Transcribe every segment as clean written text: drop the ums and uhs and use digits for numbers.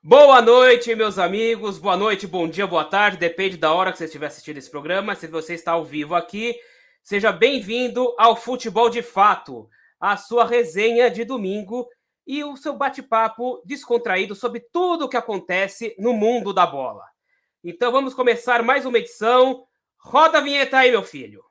Boa noite, meus amigos. Boa noite, bom dia, boa tarde. Depende da hora que você estiver assistindo esse programa. Se você está ao vivo aqui, seja bem-vindo ao Futebol de Fato, a sua resenha de domingo e o seu bate-papo descontraído sobre tudo o que acontece no mundo da bola. Então vamos começar mais uma edição. Roda a vinheta aí, meu filho.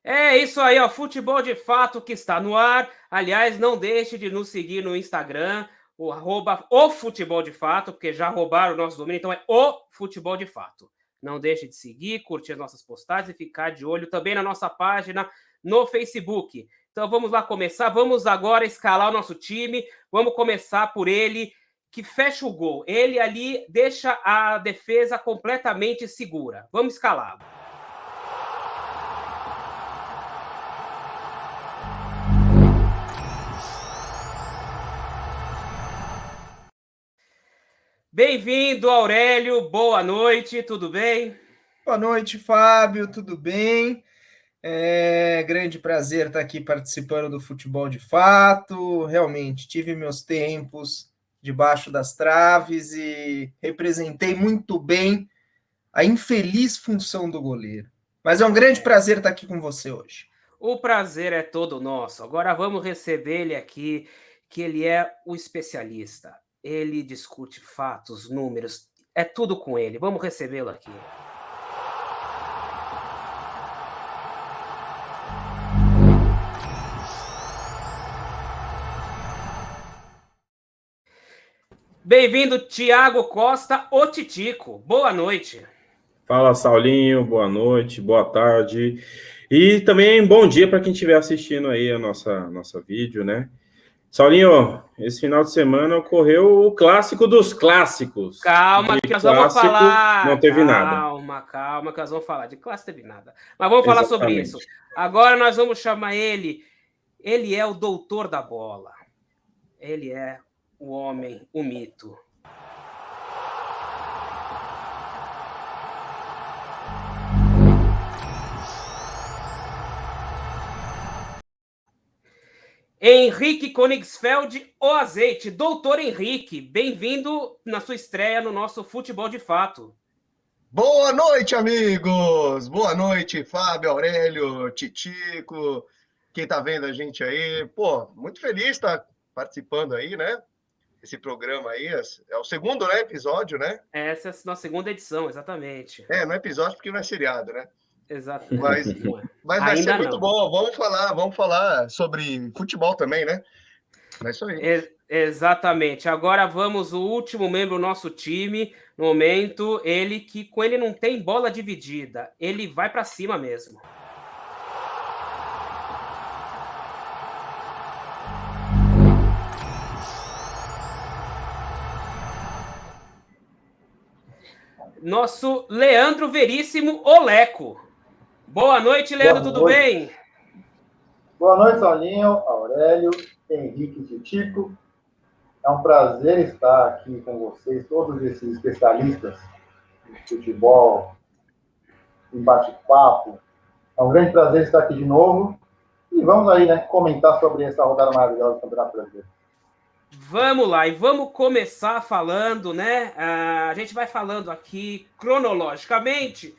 É isso aí, ó, Futebol de Fato que está no ar. Aliás, não deixe de nos seguir no Instagram, o Futebol de Fato, porque já roubaram o nosso domínio, então é o Futebol de Fato. Não deixe de seguir, curtir as nossas postagens e ficar de olho também na nossa página no Facebook. Então vamos lá começar, vamos agora escalar o nosso time, vamos começar por ele, que fecha o gol. Ele ali deixa a defesa completamente segura. Vamos escalá-lo. Bem-vindo, Aurélio. Boa noite, tudo bem? Boa noite, Fábio, tudo bem? É grande prazer estar aqui participando do Futebol de Fato. Realmente, tive meus tempos debaixo das traves e representei muito bem a infeliz função do goleiro. Mas é um grande prazer estar aqui com você hoje. O prazer é todo nosso. Agora vamos receber ele aqui, que ele é o especialista. Ele discute fatos, números, é tudo com ele. Vamos recebê-lo aqui. Bem-vindo, Thiago Costa, o Titico. Boa noite. Fala, Saulinho, boa noite, boa tarde. E também bom dia para quem estiver assistindo aí a nossa vídeo, né? Saulinho, esse final de semana ocorreu o clássico dos clássicos. Calma, que nós vamos Clássico falar. não teve nada. Calma, que nós vamos falar. De classe teve nada. Mas vamos falar sobre isso. Exatamente. Agora nós vamos chamar ele. Ele é o doutor da bola. Ele é o homem, o mito. Henrique Königsfeld, o azeite. Doutor Henrique, bem-vindo na sua estreia no nosso Futebol de Fato. Boa noite, amigos! Boa noite, Fábio, Aurélio, Titico, quem tá vendo a gente aí. Pô, muito feliz de estar participando aí, né? Esse programa aí, é o segundo, né, episódio, né? Essa é a nossa segunda edição, exatamente. É, não é episódio porque não é seriado, né? Exato. Mas, Não é. mas vai ser Ainda muito não. bom. Vamos falar sobre futebol também, né? É isso aí. Exatamente. Agora vamos o último membro do nosso time. No momento, ele que com ele não tem bola dividida. Ele vai para cima mesmo. Nosso Leandro Veríssimo Oleco. Boa noite, Leandro, tudo bem? Boa noite, Saulinho, Aurélio, Henrique e Titico. É um prazer estar aqui com vocês, todos esses especialistas de futebol, em bate-papo. É um grande prazer estar aqui de novo. E vamos aí, né, comentar sobre essa rodada maravilhosa do Campeonato Brasileiro. Vamos lá, e vamos começar falando, né? A gente vai falando aqui cronologicamente.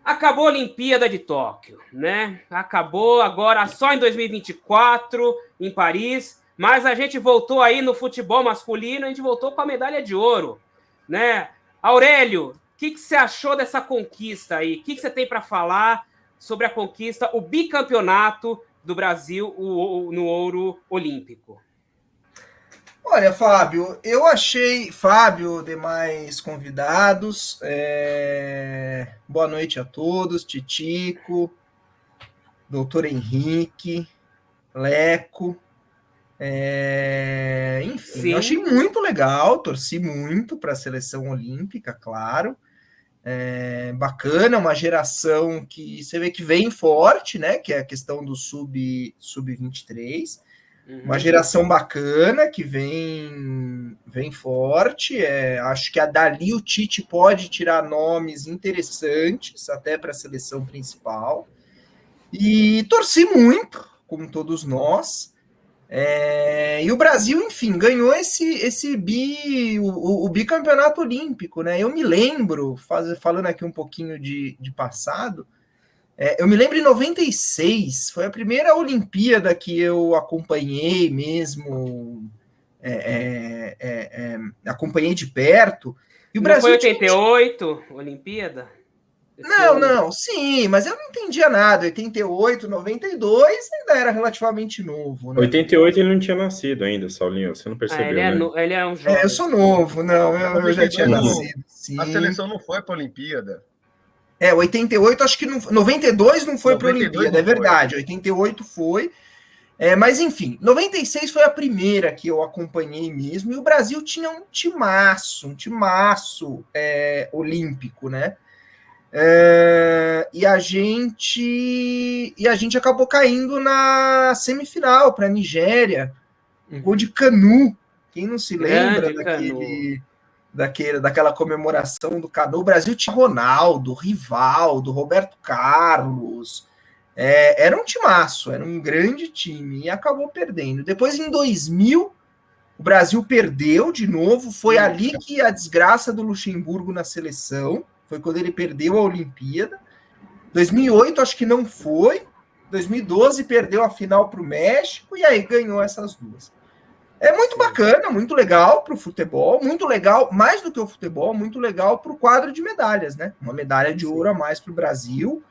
Acabou a Olimpíada de Tóquio, né? Acabou agora só em 2024, em Paris, mas a gente voltou aí no futebol masculino, a gente voltou com a medalha de ouro, né? Aurélio, o que você achou dessa conquista aí? O que você tem para falar sobre a conquista, o bicampeonato do Brasil no ouro olímpico? Olha, Fábio, eu achei, Fábio, demais convidados, boa noite a todos, Titico, doutor Henrique, Leco, Enfim, Sim. eu achei muito legal, torci muito para a seleção olímpica, claro. Bacana, uma geração que você vê que vem forte, né? Que é a questão do sub-23. Uma geração bacana que vem forte. Acho que dali o Tite pode tirar nomes interessantes até para a seleção principal. E torci muito, como todos nós. E o Brasil, enfim, ganhou o bicampeonato olímpico, né? Eu me lembro, falando aqui um pouquinho de passado, eu me lembro em 96, foi a primeira Olimpíada que eu acompanhei mesmo, acompanhei de perto. E o Não Brasil foi 88, Olimpíada? Não, sim, mas eu não entendia nada. 88, 92 ainda era relativamente novo, né? 88 ele não tinha nascido ainda, Saulinho, você não percebeu, né? Ele é um jovem. Eu sou novo, não, eu já tinha nascido, sim. A seleção não foi para a Olimpíada. 88 acho que não, 92 não foi para a Olimpíada, é verdade, 88 foi. Mas enfim, 96 foi a primeira que eu acompanhei mesmo, e o Brasil tinha um timaço olímpico, né? E a gente acabou caindo na semifinal para a Nigéria, um gol de Canu. Quem não se lembra daquela comemoração do Canu? O Brasil tinha Ronaldo, Rivaldo, Roberto Carlos. Era um timaço, era um grande time e acabou perdendo. Depois, em 2000, o Brasil perdeu de novo. Foi ali que a desgraça do Luxemburgo na seleção. Foi quando ele perdeu a Olimpíada. 2008 acho que não foi. 2012 perdeu a final para o México e aí ganhou essas duas. É muito bacana, muito legal para o futebol, muito legal, mais do que o futebol, muito legal para o quadro de medalhas, né? Uma medalha de ouro a mais para o Brasil.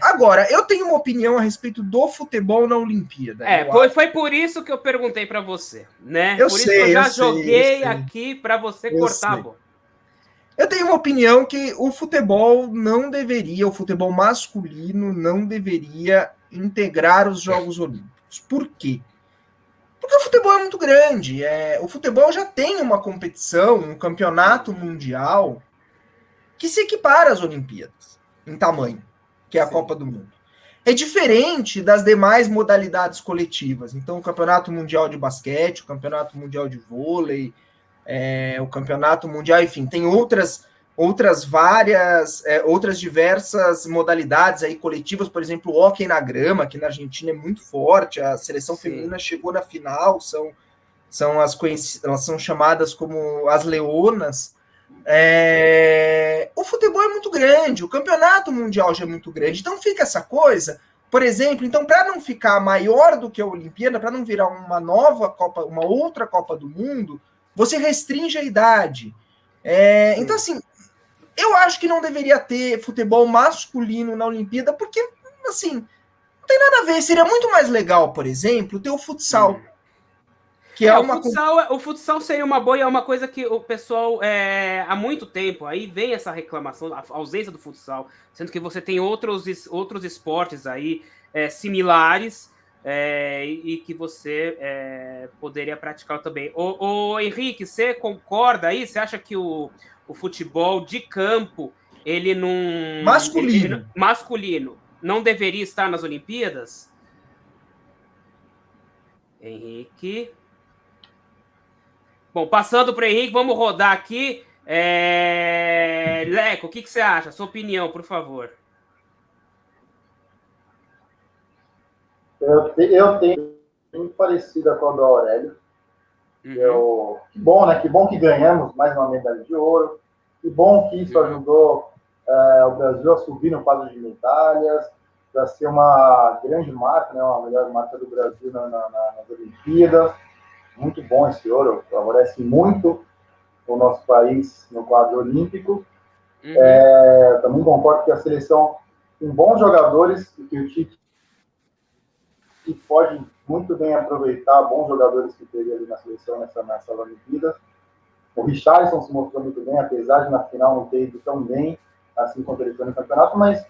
Agora, eu tenho uma opinião a respeito do futebol na Olimpíada. Foi por isso que eu perguntei para você, né? Eu por sei, isso que eu já eu joguei sei. aqui para você cortar a bola. Eu tenho uma opinião que o futebol masculino não deveria integrar os Jogos Olímpicos. Por quê? Porque o futebol é muito grande. O futebol já tem uma competição, um campeonato mundial que se equipara às Olimpíadas em tamanho, que é a Copa do Mundo. É diferente das demais modalidades coletivas. Então, o Campeonato Mundial de Basquete, o Campeonato Mundial de Vôlei, o Campeonato Mundial, enfim, tem outras diversas modalidades aí coletivas, por exemplo, o hóquei na grama, que na Argentina é muito forte, a seleção feminina chegou na final, elas são chamadas como as leonas. O futebol é muito grande, o campeonato mundial já é muito grande, então fica essa coisa, por exemplo, então para não ficar maior do que a Olimpíada, para não virar uma outra Copa do Mundo, você restringe a idade. Então, assim, eu acho que não deveria ter futebol masculino na Olimpíada, porque, assim, não tem nada a ver. Seria muito mais legal, por exemplo, ter o futsal. Que o futsal seria uma boa e é uma coisa que o pessoal há muito tempo aí vem essa reclamação, a ausência do futsal, sendo que você tem outros esportes aí similares e que você poderia praticar também. Ô Henrique, você concorda aí? Você acha que o futebol de campo ele não masculino não deveria estar nas Olimpíadas? Henrique. Bom, passando para o Henrique, vamos rodar aqui. Leco, o que você acha? Sua opinião, por favor. Eu tenho muito parecida com a do Aurélio. Que bom, né? Que bom que ganhamos mais uma medalha de ouro. Que bom que isso ajudou o Brasil a subir no quadro de medalhas, para ser uma grande marca, né? Uma melhor marca do Brasil nas Olimpíadas. Muito bom esse ouro, favorece muito o nosso país no quadro olímpico. Também concordo que a seleção tem bons jogadores e que o Tite pode muito bem aproveitar bons jogadores que teve ali na seleção nessa Olimpíada. O Richarlison se mostrou muito bem, apesar de na final não ter ido tão bem assim quanto ele foi no campeonato, mas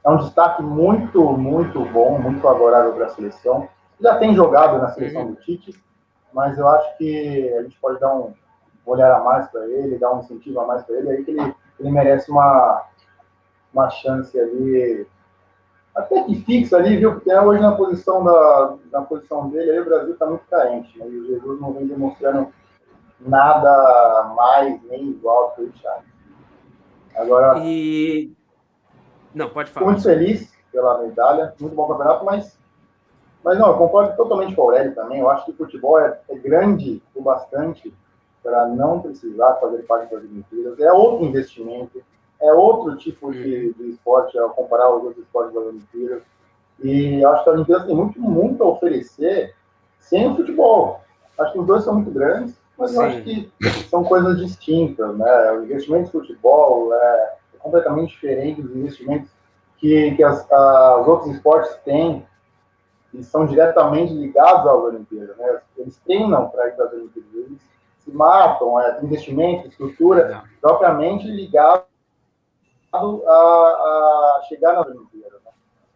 é um destaque muito, muito bom, muito favorável para a seleção. Já tem jogado na seleção do Tite, mas eu acho que a gente pode dar um olhar a mais para ele, dar um incentivo a mais para ele, aí que ele merece uma chance ali, até que fixa ali, viu? Porque hoje na posição dele, aí o Brasil está muito carente, né? E o Jesus não vem demonstrando nada mais nem igual que o Richard. Agora, não, pode falar. Fico muito feliz pela medalha, muito bom campeonato, mas não, eu concordo totalmente com o Aurélio também. Eu acho que o futebol é grande o bastante para não precisar fazer parte das Olimpíadas. É outro investimento, é outro tipo de esporte ao comparar os outros esportes das Olimpíadas. E acho que a Olimpíada tem muito a oferecer sem o futebol. Acho que os dois são muito grandes, mas eu acho que são coisas distintas, né? O investimento de futebol é completamente diferente dos investimentos que os outros esportes têm e são diretamente ligados às Olimpíadas, né? Eles treinam para ir para as Olimpíadas, eles se matam, investimento, estrutura, propriamente ligado a chegar nas Olimpíadas.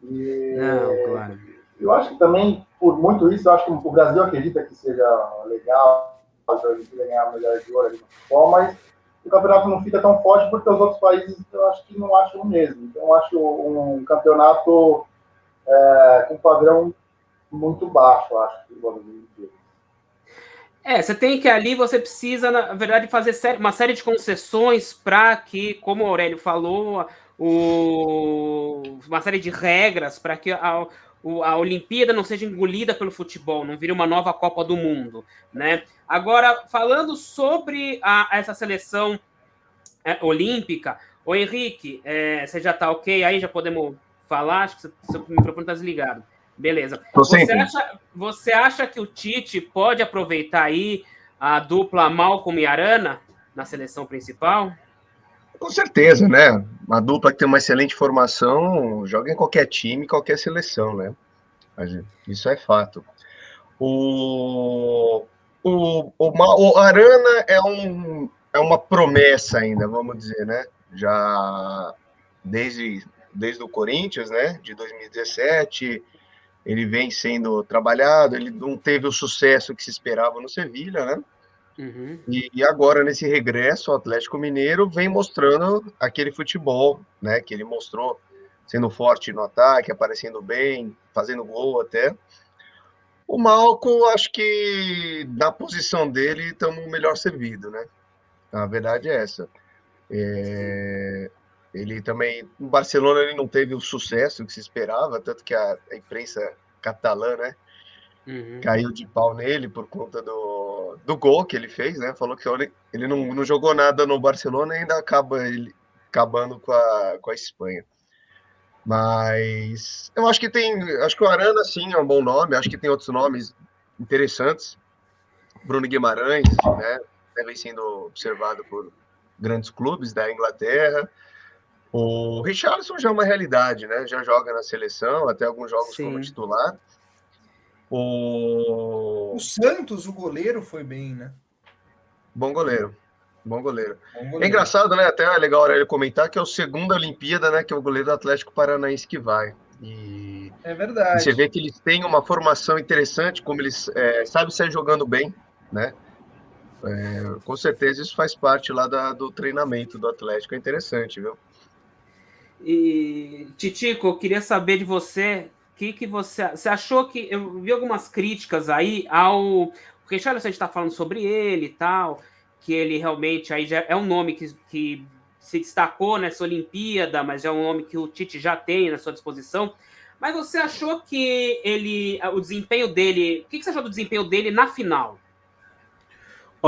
Né? Claro. Eu acho que também, por muito isso, eu acho que o Brasil acredita que seja legal a Olimpíada ganhar a medalha de ouro ali no futebol, mas o campeonato não fica tão forte porque os outros países eu acho que não acham o mesmo. Então, eu acho um campeonato com padrão muito baixo, acho que você tem que ali, você precisa, na verdade, fazer uma série de concessões para que, como o Aurélio falou, uma série de regras para que a Olimpíada não seja engolida pelo futebol, não vire uma nova Copa do Mundo, né? Agora, falando sobre essa seleção olímpica, ô Henrique, você já está ok aí? Já podemos falar? Acho que seu microfone está desligado. Beleza. Você acha que o Tite pode aproveitar aí a dupla Malcom e Arana na seleção principal? Com certeza, né? Uma dupla que tem uma excelente formação, joga em qualquer time, qualquer seleção, né? Isso é fato. O Arana é uma promessa ainda, vamos dizer, né? Já desde o Corinthians, né? De 2017, ele vem sendo trabalhado, ele não teve o sucesso que se esperava no Sevilha, né? E agora, nesse regresso ao Atlético Mineiro, vem mostrando aquele futebol, né? Que ele mostrou sendo forte no ataque, aparecendo bem, fazendo gol até. O Malcom, acho que na posição dele estamos melhor servido, né? A verdade é essa. Ele também, no Barcelona, ele não teve o sucesso que se esperava, tanto que a imprensa catalã, né? Caiu de pau nele por conta do gol que ele fez, né? Falou que ele não jogou nada no Barcelona e ainda acabando com a Espanha. Mas eu acho que o Arana, sim, é um bom nome. Acho que tem outros nomes interessantes. Bruno Guimarães, né? Vem sendo observado por grandes clubes da Inglaterra. O Richarlison já é uma realidade, né? Já joga na seleção, até alguns jogos como titular. O Santos, o goleiro, foi bem, né? Bom goleiro. É engraçado, né? Até é legal a Aurélio comentar que é o segundo Olimpíada, né? Que é o goleiro do Atlético Paranaense que vai. É verdade. E você vê que eles têm uma formação interessante, como eles sabem sair jogando bem, né? Com certeza isso faz parte lá do treinamento do Atlético. É interessante, viu? E, Titico, eu queria saber de você, que você achou que... Eu vi algumas críticas aí ao... Porque a gente está falando sobre ele e tal, que ele realmente aí já é um nome que se destacou nessa Olimpíada, mas é um nome que o Tite já tem na sua disposição. Mas você achou que o desempenho dele... O que você achou do desempenho dele na final?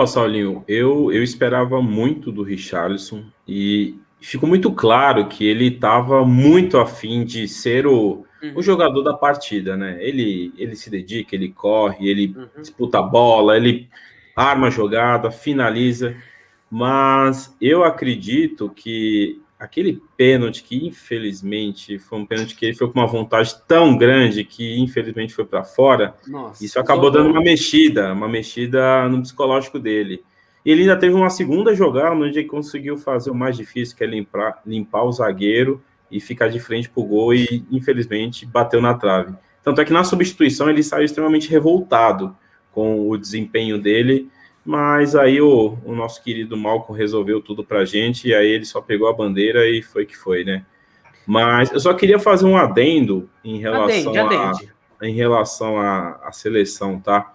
Saulinho, eu esperava muito do Richarlison e ficou muito claro que ele estava muito afim de ser o jogador da partida, né? Ele se dedica, ele corre, ele disputa a bola, ele arma a jogada, finaliza, mas eu acredito que aquele pênalti que infelizmente foi um pênalti que ele foi com uma vontade tão grande que infelizmente foi para fora. Nossa, isso acabou dando uma mexida no psicológico dele. E ele ainda teve uma segunda jogada onde ele conseguiu fazer o mais difícil, que é limpar o zagueiro e ficar de frente para o gol e infelizmente bateu na trave. Tanto é que na substituição ele saiu extremamente revoltado com o desempenho dele, mas aí o nosso querido Malcolm resolveu tudo pra gente, e aí ele só pegou a bandeira e foi que foi, né? Mas eu só queria fazer um adendo em relação à seleção, tá?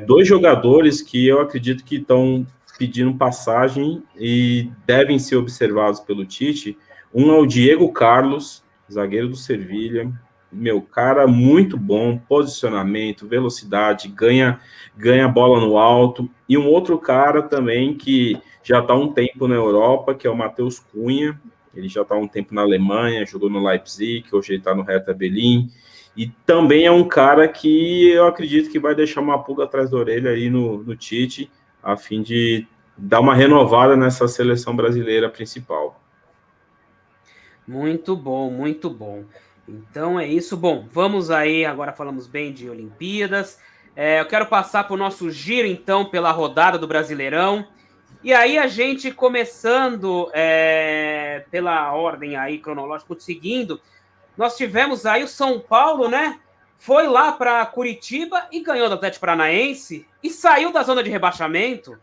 Dois jogadores que eu acredito que estão pedindo passagem e devem ser observados pelo Tite. Um é o Diego Carlos, zagueiro do Sevilha, meu, cara muito bom, posicionamento, velocidade, ganha bola no alto. E um outro cara também que já está há um tempo na Europa, que é o Matheus Cunha. Ele já está há um tempo na Alemanha, jogou no Leipzig, hoje ele está no Hertha Berlim. E também é um cara que eu acredito que vai deixar uma pulga atrás da orelha aí no Tite, a fim de dar uma renovada nessa seleção brasileira principal. Muito bom, muito bom. Então é isso. Bom, vamos aí, agora falamos bem de Olimpíadas. Eu quero passar para o nosso giro, então, pela rodada do Brasileirão. E aí a gente começando pela ordem aí cronológica, seguindo, nós tivemos aí o São Paulo, né? Foi lá para Curitiba e ganhou do Atlético Paranaense e saiu da zona de rebaixamento.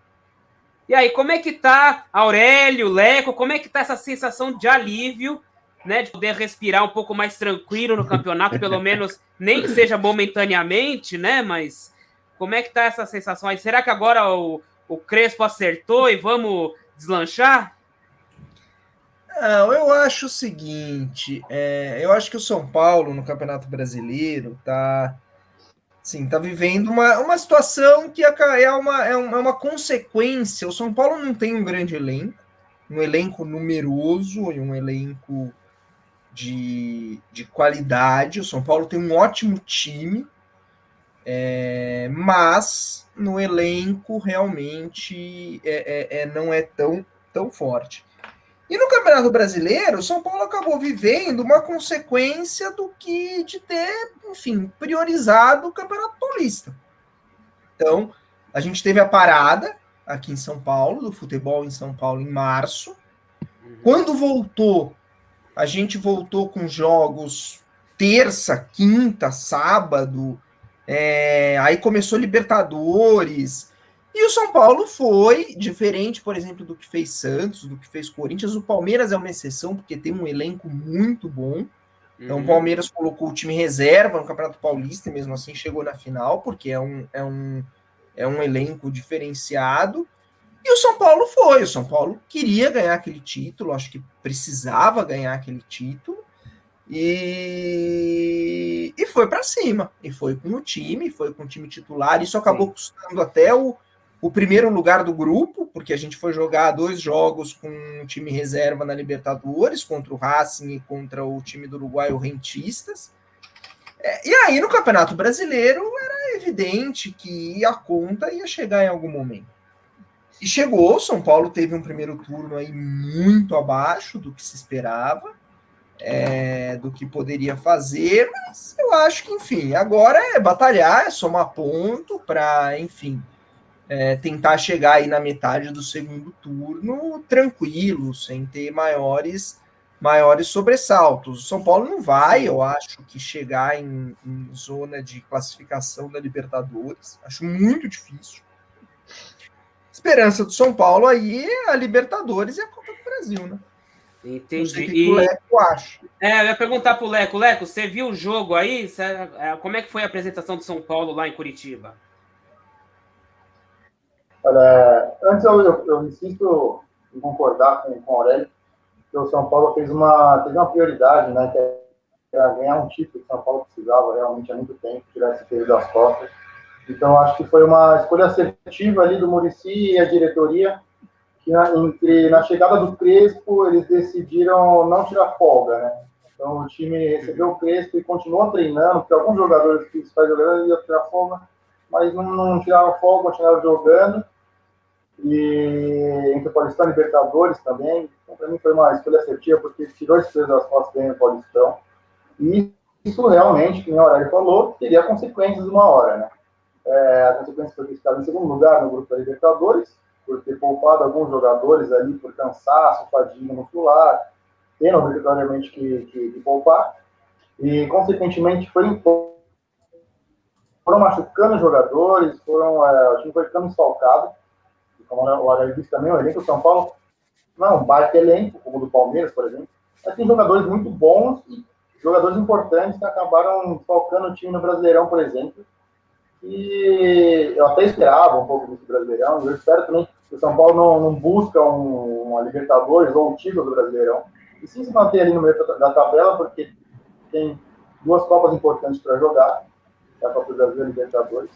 E aí, como é que tá, Aurélio, Leco, como é que tá essa sensação de alívio, né, de poder respirar um pouco mais tranquilo no campeonato, pelo menos nem que seja momentaneamente, né, mas como é que tá essa sensação aí? Será que agora o Crespo acertou e vamos deslanchar? Não, eu acho o seguinte, eu acho que o São Paulo no Campeonato Brasileiro tá vivendo uma situação que é uma consequência. O São Paulo não tem um grande elenco, um elenco numeroso e um elenco de qualidade. O São Paulo tem um ótimo time, mas no elenco realmente não é tão forte. E no Campeonato Brasileiro, o São Paulo acabou vivendo uma consequência de ter, enfim, priorizado o Campeonato Paulista. Então, a gente teve a parada aqui em São Paulo, do futebol em São Paulo, em março. Quando voltou, a gente voltou com jogos terça, quinta, sábado. Aí começou Libertadores. E o São Paulo foi diferente, por exemplo, do que fez Santos, do que fez Corinthians. O Palmeiras é uma exceção, porque tem um elenco muito bom. Então, o Palmeiras colocou o time reserva no Campeonato Paulista e mesmo assim chegou na final, porque é um elenco diferenciado. E o São Paulo foi. O São Paulo queria ganhar aquele título, acho que precisava ganhar aquele título. E foi para cima. E foi com o time, foi com o time titular. Isso acabou custando até o primeiro lugar do grupo, porque a gente foi jogar 2 jogos com o time reserva na Libertadores, contra o Racing e contra o time do Uruguai, o Rentistas. E aí, no Campeonato Brasileiro, era evidente que a conta ia chegar em algum momento. E chegou, São Paulo teve um primeiro turno aí muito abaixo do que se esperava, do que poderia fazer, mas eu acho que, enfim, agora é batalhar, é somar ponto para, enfim, tentar chegar aí na metade do segundo turno tranquilo, sem ter maiores sobressaltos. O São Paulo não vai, eu acho, que chegar em zona de classificação da Libertadores, acho muito difícil. Esperança do São Paulo aí é a Libertadores e a Copa do Brasil, né? Entendi. Não sei o que o Leco acha. Eu ia perguntar pro Leco. Leco, você viu o jogo aí? Como é que foi a apresentação do São Paulo lá em Curitiba? Olha, antes eu insisto em concordar com o Aurélio, que o São Paulo teve uma prioridade, né, que era ganhar um título que o São Paulo precisava realmente há muito tempo, tirar esse peso das costas. Então, acho que foi uma escolha assertiva ali do Muricy e a diretoria, que na chegada do Crespo, eles decidiram não tirar folga, né? Então, o time recebeu o Crespo e continuou treinando, porque alguns jogadores que estão jogando iam tirar folga, mas não tiraram folga, continuaram jogando. E entre o Paulistão e Libertadores também. Então, para mim, foi uma escolha assertiva, porque tirou esse peso das costas bem no Paulistão. E isso realmente, como o Aurélio falou, teria consequências uma hora, né? A consequência foi que estava em segundo lugar no grupo da Libertadores, por ter poupado alguns jogadores ali por cansaço, fadiga muscular, tendo obrigatoriamente que poupar. E, consequentemente, foram machucando jogadores, o time foi ficando desfalcado. E como o Aurélio disse também, o elenco do São Paulo não é um baita elenco, como o do Palmeiras, por exemplo, mas tem jogadores muito bons e jogadores importantes que acabaram falcando o time no Brasileirão, por exemplo. E eu até esperava um pouco desse Brasileirão. Eu espero também que o São Paulo não busca uma Libertadores ou um título do Brasileirão. E sim se manter ali no meio da tabela, porque tem 2 Copas importantes para jogar, a Copa do Brasil e a Libertadores.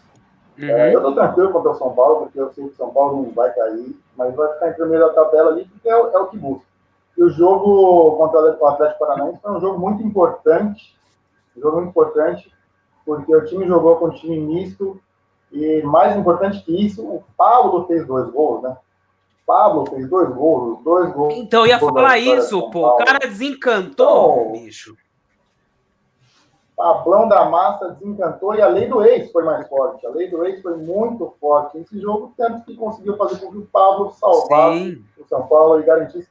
Eu estou tranquilo quanto ao São Paulo, porque eu sei que o São Paulo não vai cair, mas vai ficar em primeiro da tabela ali, porque é o que busca. E o jogo contra o Atlético Paranaense foi um jogo muito importante, porque o time jogou com um time misto, e mais importante que isso, o Pablo fez 2 gols, né? O Pablo fez 2 gols, 2 gols. Então, eu ia falar isso, pô. O cara desencantou, então, bicho. Pablão da Massa desencantou e a lei do ex foi mais forte. A lei do ex foi muito forte. Esse jogo, tanto que conseguiu fazer com que o Pablo salvasse o São Paulo e garantisse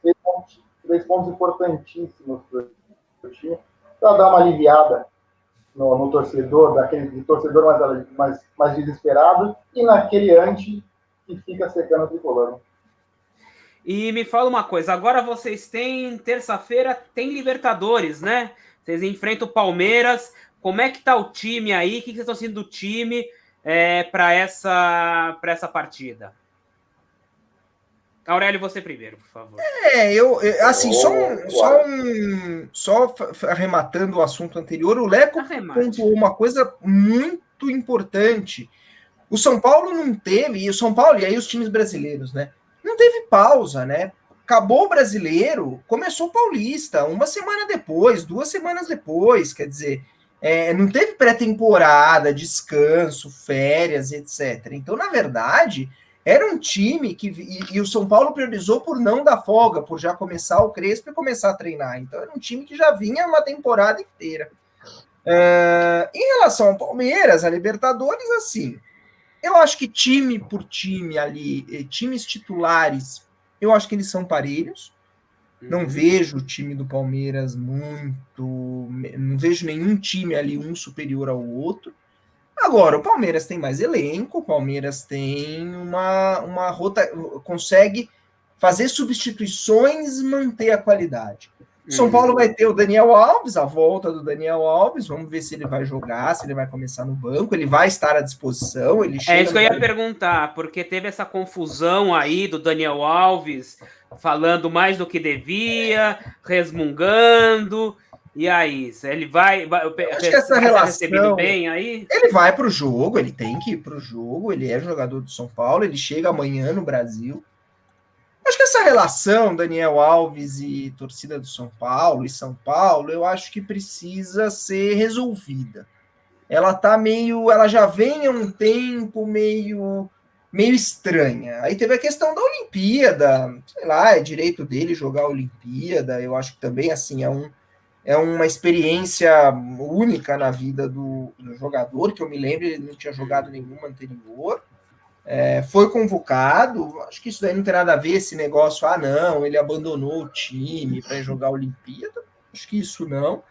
3 pontos importantíssimos para o time, para dar uma aliviada no torcedor, daquele torcedor mais desesperado, e naquele anti que fica secando o tricolor. E me fala uma coisa, agora vocês têm, terça-feira, tem Libertadores, né? Vocês enfrentam o Palmeiras. Como é que tá o time aí? O que vocês estão sentindo do time para essa partida? Aurélio, você primeiro, por favor. Assim, só arrematando o assunto anterior, o Leco pontuou uma coisa muito importante. O São Paulo não teve, e o São Paulo, e aí os times brasileiros, né? Não teve pausa, né? Acabou o brasileiro, começou o paulista, 1 semana depois, 2 semanas depois, quer dizer, não teve pré-temporada, descanso, férias, etc. Então, na verdade, era um time que, e o São Paulo priorizou por não dar folga, por já começar o Crespo e começar a treinar. Então, era um time que já vinha uma temporada inteira. Em relação ao Palmeiras, a Libertadores, assim, eu acho que time por time ali, times titulares, eu acho que eles são parelhos. Não vejo o time do Palmeiras não vejo nenhum time ali um superior ao outro. Agora, o Palmeiras tem mais elenco, o Palmeiras tem uma rota, consegue fazer substituições e manter a qualidade. São Paulo vai ter o Daniel Alves, a volta do Daniel Alves, vamos ver se ele vai jogar, se ele vai começar no banco, ele vai estar à disposição. Ele É isso que eu ia perguntar, porque teve essa confusão aí do Daniel Alves falando mais do que devia, resmungando, e aí, ele vai acho que essa relação, recebido bem aí? Ele vai para o jogo, ele tem que ir para o jogo, ele é jogador do São Paulo, ele chega amanhã no Brasil. Acho que essa relação Daniel Alves e torcida do São Paulo e São Paulo, eu acho que precisa ser resolvida. Ela já vem há um tempo meio estranha. Aí teve a questão da Olimpíada, sei lá, é direito dele jogar a Olimpíada. Eu acho que também assim é uma experiência única na vida do jogador, que eu me lembro, ele não tinha jogado nenhuma anterior. Foi convocado, acho que isso daí não tem nada a ver, esse negócio, não, ele abandonou o time para jogar a Olimpíada, acho que isso não.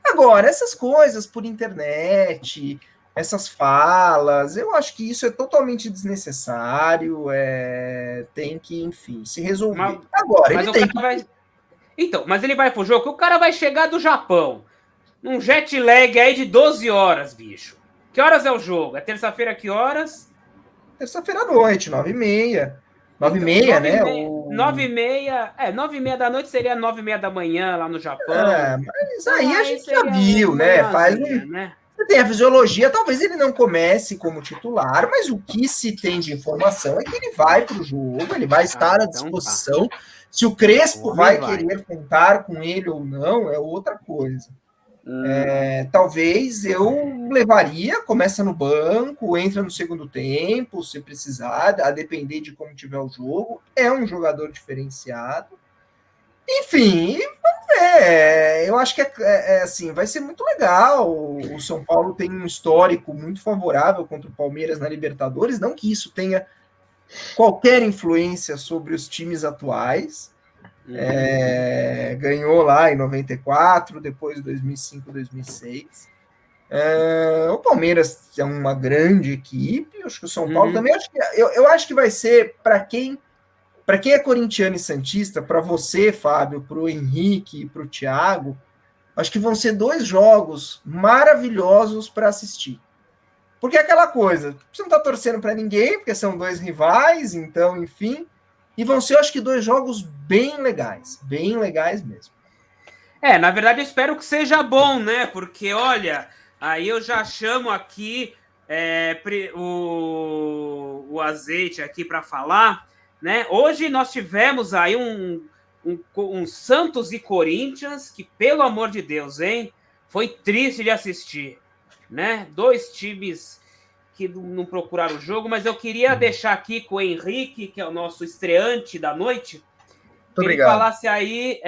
Agora, essas coisas por internet, essas falas, eu acho que isso é totalmente desnecessário, tem que, enfim, se resolver. Agora, mas ele tem que... Então, mas ele vai pro jogo, o cara vai chegar do Japão, num jet lag aí de 12 horas, bicho. Que horas é o jogo? É terça-feira, que horas? Terça-feira à noite, 9h30. 9h30, né? 9h30 da noite seria 9h30 da manhã lá no Japão. Mas aí a gente já viu, né? Né? Você tem a fisiologia, talvez ele não comece como titular, mas o que se tem de informação é que ele vai para o jogo, ele vai estar à disposição. Se o Crespo vai querer contar com ele ou não, é outra coisa. Talvez eu levaria, começa no banco, entra no segundo tempo, se precisar, a depender de como tiver o jogo. É um jogador diferenciado. Enfim, vamos ver. Eu acho que assim, vai ser muito legal. O São Paulo tem um histórico muito favorável contra o Palmeiras na Libertadores, não que isso tenha qualquer influência sobre os times atuais. Ganhou lá em 94, depois 2005, 2006. O Palmeiras é uma grande equipe, acho que o São Paulo também. Eu acho que vai ser, para quem é corintiano e santista, para você, Fábio, para o Henrique e para o Thiago, acho que vão ser 2 jogos maravilhosos para assistir. Porque é aquela coisa, você não está torcendo para ninguém, porque são 2 rivais, então, enfim. E vão ser, acho que, 2 jogos bem legais mesmo. Na verdade, eu espero que seja bom, né? Porque, olha, aí eu já chamo aqui o Azeite aqui para falar, né? Hoje nós tivemos aí um Santos e Corinthians que, pelo amor de Deus, hein? Foi triste de assistir, né? 2 times que não procuraram o jogo, mas eu queria deixar aqui com o Henrique, que é o nosso estreante da noite, que ele falasse aí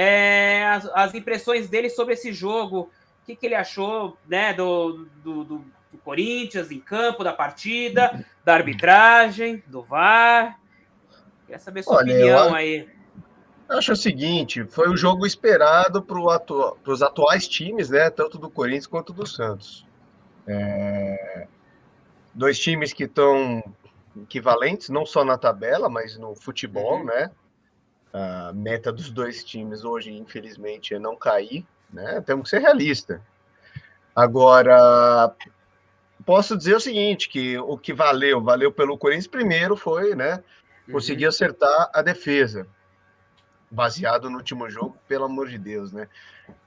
as impressões dele sobre esse jogo, o que ele achou, né, do Corinthians em campo, da partida, da arbitragem, do VAR. Queria saber sua opinião aí. Eu acho o seguinte, foi o jogo esperado para os atuais times, né, tanto do Corinthians quanto do Santos. 2 times que estão equivalentes, não só na tabela, mas no futebol, né? A meta dos 2 times hoje, infelizmente, é não cair, né? Temos que ser realistas. Agora, posso dizer o seguinte, que o que valeu pelo Corinthians primeiro foi, né, conseguir acertar a defesa, baseado no último jogo, pelo amor de Deus, né?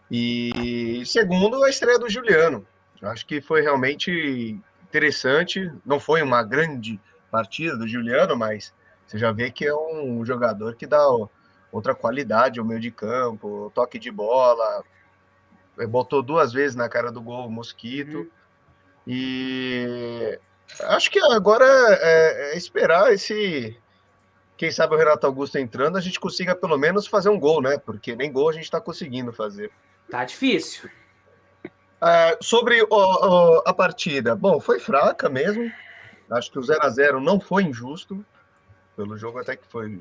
E segundo, a estreia do Juliano. Eu acho que foi realmente interessante. Não foi uma grande partida do Juliano, mas você já vê que é um jogador que dá outra qualidade ao meio de campo, toque de bola, botou 2 vezes na cara do gol o Mosquito. E acho que agora é esperar quem sabe o Renato Augusto entrando, a gente consiga pelo menos fazer um gol, né? Porque nem gol a gente está conseguindo fazer. Tá difícil. Sobre a partida, bom, foi fraca mesmo. Acho que o 0-0 não foi injusto. Pelo jogo até que foi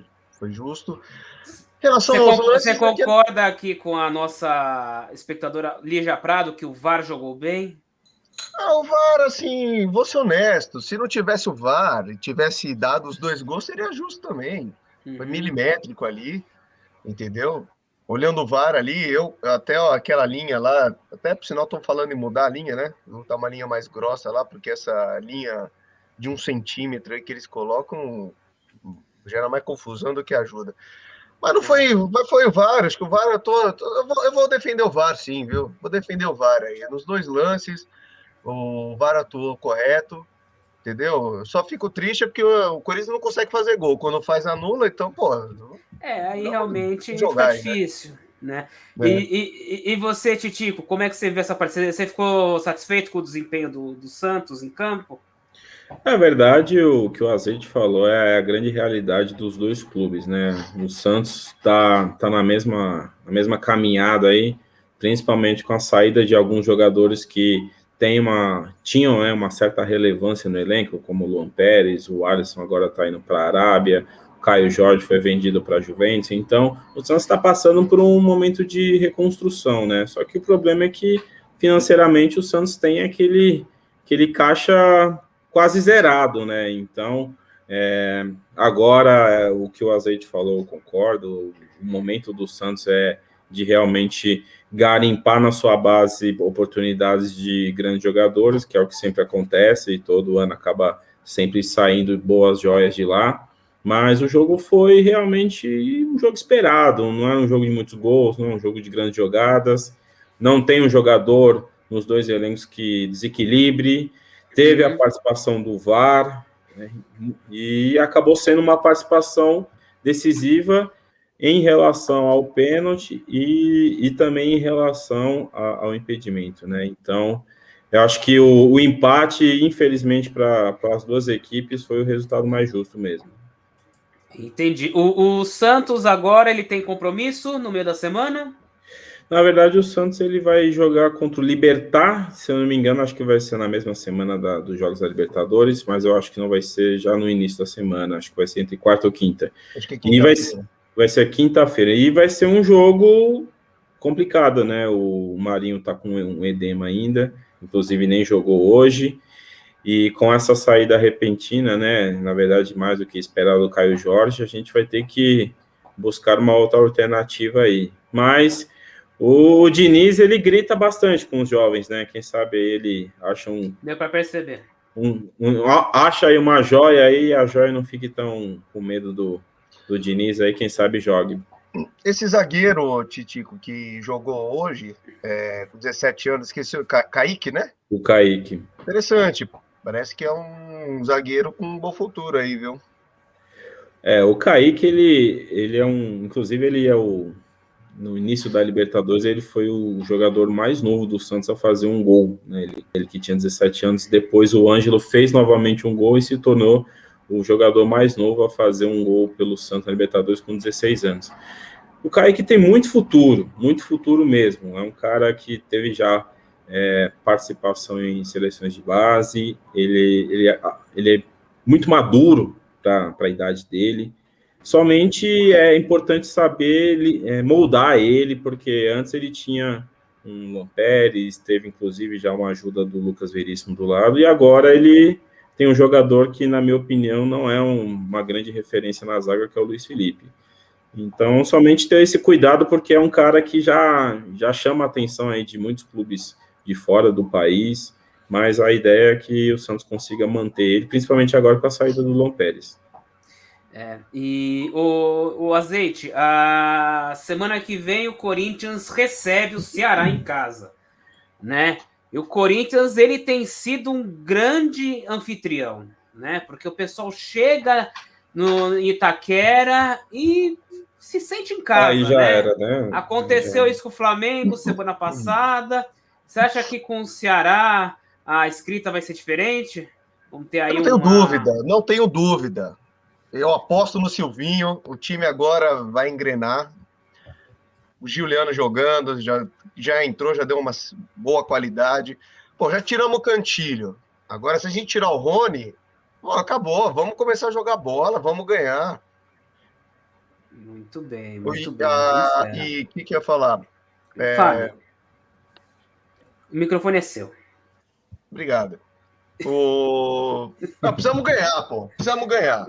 justo. Em relação aos lances, você concorda aqui com a nossa espectadora Lígia Prado que o VAR jogou bem? O VAR, assim, vou ser honesto, se não tivesse o VAR e tivesse dado os 2 gols, seria justo também. Foi milimétrico ali, entendeu? Olhando o VAR ali, até aquela linha lá, até por sinal estão falando em mudar a linha, né? Não tá uma linha mais grossa lá, porque essa linha de 1 centímetro aí que eles colocam gera mais confusão do que ajuda. Mas não foi o VAR, acho que o VAR eu vou defender o VAR sim, viu? Vou defender o VAR aí. Nos 2 lances, o VAR atuou correto, entendeu? Eu só fico triste porque o Corinthians não consegue fazer gol. Quando faz, anula, então, pô... aí realmente fica difícil, né? E você, Titico, como é que você vê essa partida? Você ficou satisfeito com o desempenho do Santos em campo? Na verdade, o que o Azeite falou é a grande realidade dos 2 clubes, né? O Santos tá na mesma caminhada aí, principalmente com a saída de alguns jogadores que tinham, né, uma certa relevância no elenco, como o Luan Pérez, o Alisson agora está indo para a Arábia, o Caio Jorge foi vendido para a Juventus, então o Santos está passando por um momento de reconstrução, né? Só que o problema é que financeiramente o Santos tem aquele caixa quase zerado, né? Então, agora o que o Azeite falou, eu concordo, o momento do Santos é de realmente garimpar na sua base oportunidades de grandes jogadores, que é o que sempre acontece, e todo ano acaba sempre saindo boas joias de lá, mas o jogo foi realmente um jogo esperado, não é um jogo de muitos gols, não é um jogo de grandes jogadas, não tem um jogador nos 2 elencos que desequilibre, teve a participação do VAR, né, e acabou sendo uma participação decisiva em relação ao pênalti e também em relação ao impedimento, né? Então, eu acho que o empate, infelizmente, para as 2 equipes, foi o resultado mais justo mesmo. Entendi. O Santos agora ele tem compromisso no meio da semana? Na verdade, o Santos ele vai jogar contra o Libertad, se eu não me engano, acho que vai ser na mesma semana dos Jogos da Libertadores, mas eu acho que não vai ser já no início da semana, acho que vai ser entre quarta ou quinta. Acho que é e vai quinta-feira. Vai ser quinta-feira. E vai ser um jogo complicado, né? O Marinho tá com um edema ainda, inclusive nem jogou hoje. E com essa saída repentina, né? Na verdade, mais do que esperado do Caio Jorge, a gente vai ter que buscar uma outra alternativa aí. Mas o Diniz, ele grita bastante com os jovens, né? Quem sabe ele acha Deu para perceber. Acha aí uma joia aí, a joia não fique tão com medo do Diniz aí, quem sabe jogue. Esse zagueiro, Titico, que jogou hoje, com 17 anos, esqueci, Kaique, né? O Kaique. Interessante. Parece que é um zagueiro com um bom futuro aí, viu? O Kaique, ele é inclusive ele é no início da Libertadores, ele foi o jogador mais novo do Santos a fazer um gol, né? Ele que tinha 17 anos, depois o Ângelo fez novamente um gol e se tornou o jogador mais novo a fazer um gol pelo Santos na Libertadores com 16 anos. O Kaique tem muito futuro mesmo, é um cara que teve já participação em seleções de base, ele é muito maduro para a idade dele. Somente é importante saber moldar ele, porque antes ele tinha um Luan Pérez, teve inclusive já uma ajuda do Lucas Veríssimo do lado, e agora ele tem um jogador que, na minha opinião, não é uma grande referência na zaga, que é o Luiz Felipe. Então, somente ter esse cuidado, porque é um cara que já chama a atenção aí de muitos clubes de fora do país, mas a ideia é que o Santos consiga manter ele, principalmente agora com a saída do Luan Pérez. E o Azeite, a semana que vem o Corinthians recebe o Ceará em casa, né? E o Corinthians, ele tem sido um grande anfitrião, né? Porque o pessoal chega no Itaquera e se sente em casa, Aí já né? era, né? Aconteceu isso com o Flamengo semana passada. Você acha que com o Ceará a escrita vai ser diferente? Vamos ter aí não tenho dúvida. Eu aposto no Silvinho, o time agora vai engrenar. O Giuliano jogando, já entrou, já deu uma boa qualidade. Pô, já tiramos o Cantilho. Agora, se a gente tirar o Rony, acabou. Vamos começar a jogar bola, vamos ganhar. Muito bem. E o que eu ia falar? Fábio, o microfone é seu. Obrigado. Precisamos ganhar, pô. Precisamos ganhar.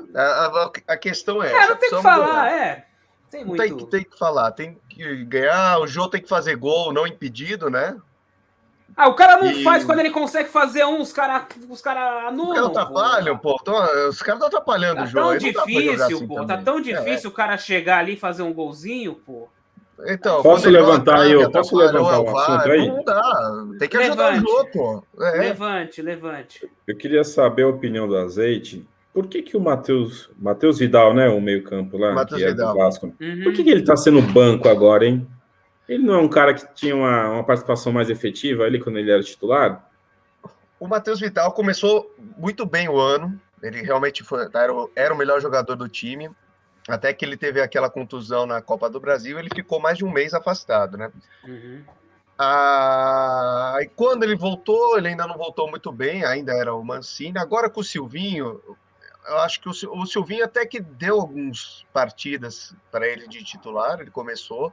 A questão é essa. Não tem que falar, Tem muito. Tem que falar. Tem que ganhar. O Jô tem que fazer gol não impedido, né? O cara não faz quando ele consegue fazer os caras anulam. Os caras atrapalham, pô. Os caras estão atrapalhando o jogo. Tá tão difícil o cara chegar ali e fazer um golzinho, pô. Então, posso levantar o assunto aí? Não dá. Tem que ajudar o jogo, pô. Levante. Eu queria saber a opinião do Azeite. Por que o Matheus Vidal, né, o meio-campo lá, Matheus que é Vidal. do Vasco, por que ele tá sendo banco agora, hein? Ele não é um cara que tinha uma participação mais efetiva ali quando ele era titular? O Matheus Vidal começou muito bem o ano. Ele realmente era o melhor jogador do time. Até que ele teve aquela contusão na Copa do Brasil, ele ficou mais de um mês afastado, né? E quando ele voltou, ele ainda não voltou muito bem, ainda era o Mancini. Agora com o Silvinho, eu acho que o Silvinho até que deu algumas partidas para ele de titular, ele começou.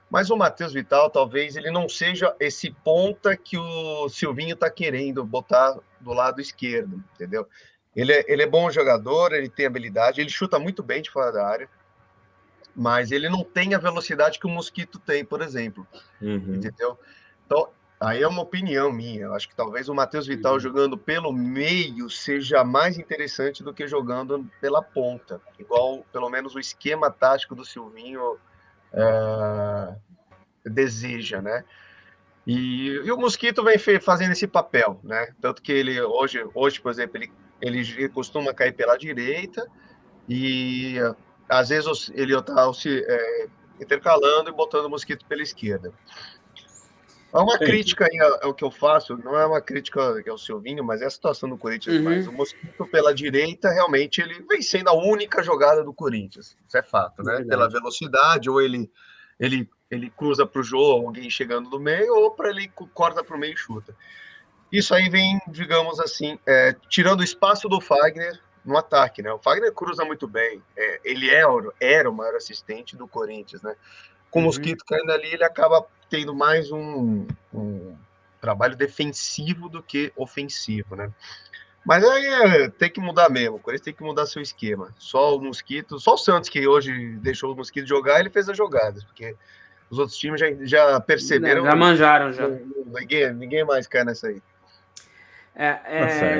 Mas o Matheus Vidal, talvez ele não seja esse ponta que o Silvinho está querendo botar do lado esquerdo, entendeu? Ele é bom jogador, ele tem habilidade, ele chuta muito bem de fora da área, mas ele não tem a velocidade que o Mosquito tem, por exemplo, entendeu? Então, aí é uma opinião minha. Eu acho que talvez o Matheus Vidal jogando pelo meio seja mais interessante do que jogando pela ponta, igual, pelo menos, o esquema tático do Silvinho deseja, né? E o Mosquito vem fazendo esse papel, né? Tanto que ele hoje, por exemplo, ele costuma cair pela direita e às vezes ele está intercalando e botando o Mosquito pela esquerda. Há uma crítica aí ao que eu faço, não é uma crítica ao Silvinho, mas é a situação do Corinthians. Mas o Mosquito pela direita, realmente, ele vem sendo a única jogada do Corinthians. Isso é fato, né? Pela velocidade, ou ele cruza para o jogo, alguém chegando no meio, ou para ele corta para o meio e chuta. Isso aí vem, digamos assim, tirando o espaço do Fagner, no ataque, né? O Fagner cruza muito bem. Ele era o maior assistente do Corinthians, né? Com o Mosquito caindo ali, ele acaba tendo mais um trabalho defensivo do que ofensivo, né? Mas aí tem que mudar mesmo. O Corinthians tem que mudar seu esquema. Só o Mosquito, só o Santos, que hoje deixou o Mosquito jogar, ele fez as jogadas, porque os outros times já perceberam. Já manjaram, já. Ninguém mais cai nessa aí.